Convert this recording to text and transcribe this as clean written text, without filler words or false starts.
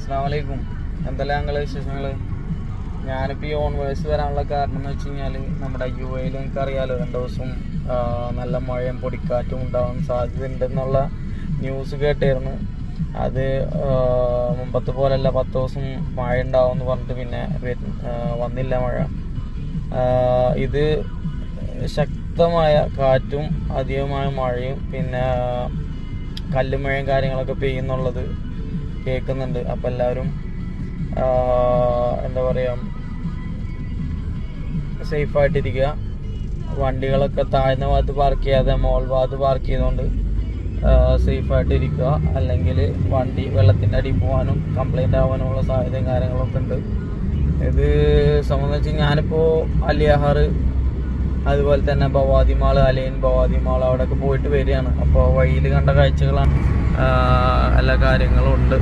അസ്സലാമലൈക്കും. എന്തെല്ലാം ഞങ്ങളെ വിശേഷങ്ങൾ? ഞാനിപ്പോൾ ഈ ഓൺവേഴ്സ് വരാനുള്ള കാരണം എന്ന് വെച്ച് കഴിഞ്ഞാൽ നമ്മുടെ UAE നിങ്ങൾക്ക് അറിയാമല്ലോ 2 ദിവസം നല്ല മഴയും പൊടിക്കാറ്റും ഉണ്ടാവാൻ സാധ്യതയുണ്ടെന്നുള്ള ന്യൂസ് കേട്ടായിരുന്നു. അത് മുമ്പത്തെ പോലെയല്ല, 10 ദിവസം മഴ ഉണ്ടാവുമെന്ന് പറഞ്ഞിട്ട് പിന്നെ വന്നില്ല മഴ. ഇത് ശക്തമായ കാറ്റും അധികമായ മഴയും പിന്നെ കല്ലുമഴയും കാര്യങ്ങളൊക്കെ പെയ്യുന്നുള്ളത് കേൾക്കുന്നുണ്ട്. അപ്പം എല്ലാവരും എന്താ പറയുക, സേഫായിട്ടിരിക്കുക. വണ്ടികളൊക്കെ താഴ്ന്ന ഭാഗത്ത് പാർക്ക് ചെയ്യാതെ മോൾ ഭാഗത്ത് പാർക്ക് ചെയ്തുകൊണ്ട് സേഫായിട്ടിരിക്കുക. അല്ലെങ്കിൽ വണ്ടി വെള്ളത്തിൻ്റെ അടിയിൽ പോകാനും കംപ്ലൈൻ്റ് ആവാനുമുള്ള സാധ്യതയും കാര്യങ്ങളൊക്കെ ഉണ്ട്. ഇത് സംബന്ധിച്ച് ഞാനിപ്പോൾ അലിയഹാർ, അതുപോലെ തന്നെ ബവാദി മാൾ, അലൈൻ ബവാദി മാൾ അവിടെയൊക്കെ പോയിട്ട് വരികയാണ്. അപ്പോൾ വഴിയിൽ കണ്ട കാഴ്ചകളാണ്, എല്ലാ കാര്യങ്ങളും ഉണ്ട്.